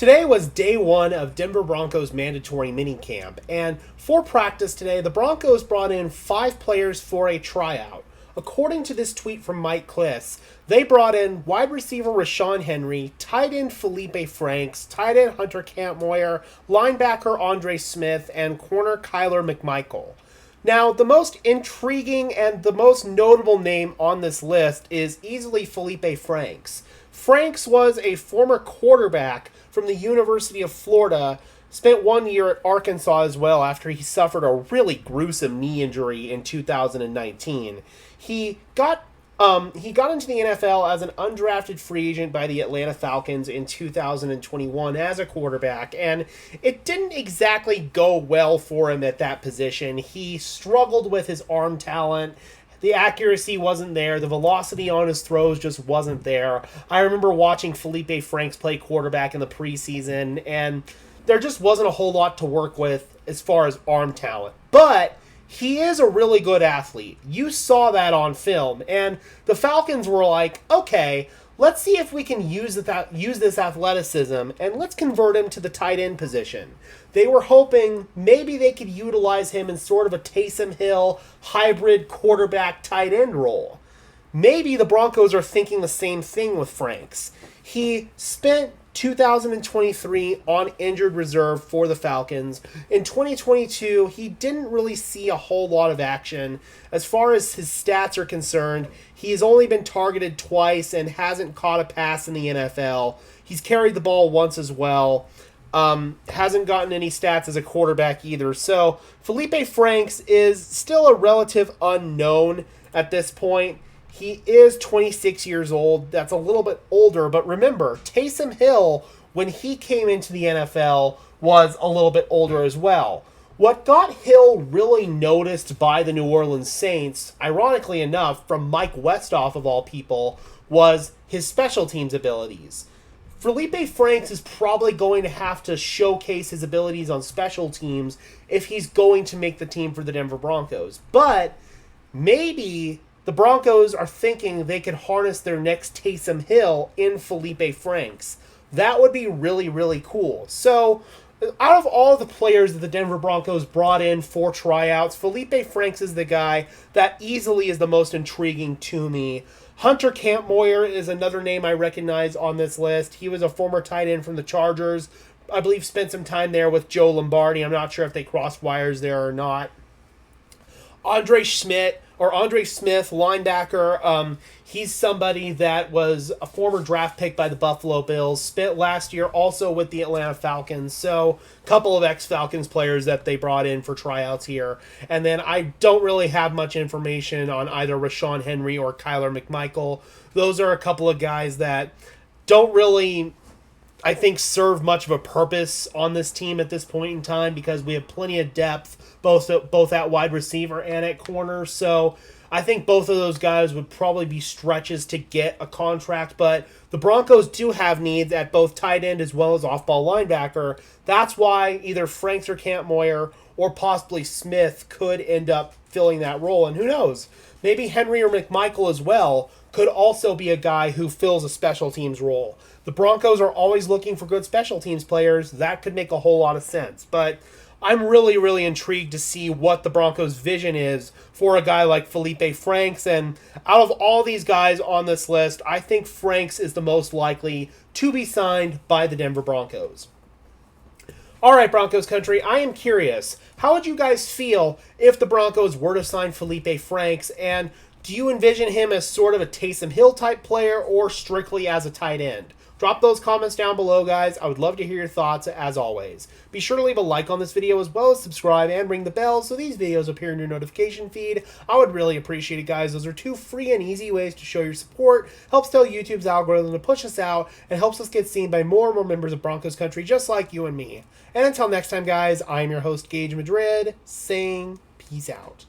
Today was day one of Denver Broncos mandatory minicamp, and for practice today, the Broncos brought in 5 players for a tryout. According to this tweet from Mike Kliss, they brought in wide receiver Rashawn Henry, tight end Feleipe Franks, tight end Hunter Kampmoyer, linebacker Andre Smith, and corner Kyler McMichael. Now, the most intriguing and the most notable name on this list is easily Feleipe Franks. Franks was a former quarterback from the University of Florida, spent 1 year at Arkansas as well after he suffered a really gruesome knee injury in 2019. He got into the NFL as an undrafted free agent by the Atlanta Falcons in 2021 as a quarterback, and it didn't exactly go well for him at that position. He struggled with his arm talent. The accuracy wasn't there. The velocity on his throws just wasn't there. I remember watching Feleipe Franks play quarterback in the preseason, and there just wasn't a whole lot to work with as far as arm talent. But he is a really good athlete. You saw that on film, and the Falcons were like, okay, let's see if we can use this athleticism, and let's convert him to the tight end position. They were hoping maybe they could utilize him in sort of a Taysom Hill hybrid quarterback tight end role. Maybe the Broncos are thinking the same thing with Franks. He spent 2023 on injured reserve for the Falcons. In 2022, he didn't really see a whole lot of action. As far as his stats are concerned, he's only been targeted twice and hasn't caught a pass in the NFL. He's carried the ball once as well. Hasn't gotten any stats as a quarterback either. So Feleipe Franks is still a relative unknown at this point. He is 26 years old. That's a little bit older, but remember, Taysom Hill, when he came into the NFL, was a little bit older as well. What got Hill really noticed by the New Orleans Saints, ironically enough, from Mike Westhoff of all people, was his special teams abilities. Feleipe Franks is probably going to have to showcase his abilities on special teams if he's going to make the team for the Denver Broncos. But maybe the Broncos are thinking they could harness their next Taysom Hill in Feleipe Franks. That would be really, really cool. So, out of all the players that the Denver Broncos brought in for tryouts, Feleipe Franks is the guy that easily is the most intriguing to me. Hunter Kampmoyer is another name I recognize on this list. He was a former tight end from the Chargers. I believe spent some time there with Joe Lombardi. I'm not sure if they crossed wires there or not. Andre Smith, linebacker. He's somebody that was a former draft pick by the Buffalo Bills. Spent last year also with the Atlanta Falcons. So a couple of ex-Falcons players that they brought in for tryouts here. And then I don't really have much information on either Rashawn Henry or Kyler McMichael. Those are a couple of guys that don't really, I think, serve much of a purpose on this team at this point in time because we have plenty of depth both at wide receiver and at corner. So I think both of those guys would probably be stretches to get a contract, but the Broncos do have needs at both tight end as well as off-ball linebacker. That's why either Franks or Kampmoyer or possibly Smith could end up filling that role. And who knows, maybe Henry or McMichael as well could also be a guy who fills a special teams role. The Broncos are always looking for good special teams players. That could make a whole lot of sense. But I'm really, really intrigued to see what the Broncos' vision is for a guy like Feleipe Franks. And out of all these guys on this list, I think Franks is the most likely to be signed by the Denver Broncos. All right, Broncos country, I am curious. How would you guys feel if the Broncos were to sign Feleipe Franks? And do you envision him as sort of a Taysom Hill type player or strictly as a tight end? Drop those comments down below, guys. I would love to hear your thoughts, as always. Be sure to leave a like on this video as well as subscribe and ring the bell so these videos appear in your notification feed. I would really appreciate it, guys. Those are 2 free and easy ways to show your support. Helps tell YouTube's algorithm to push us out and helps us get seen by more and more members of Broncos country just like you and me. And until next time, guys, I am your host, Gage Madrid, saying peace out.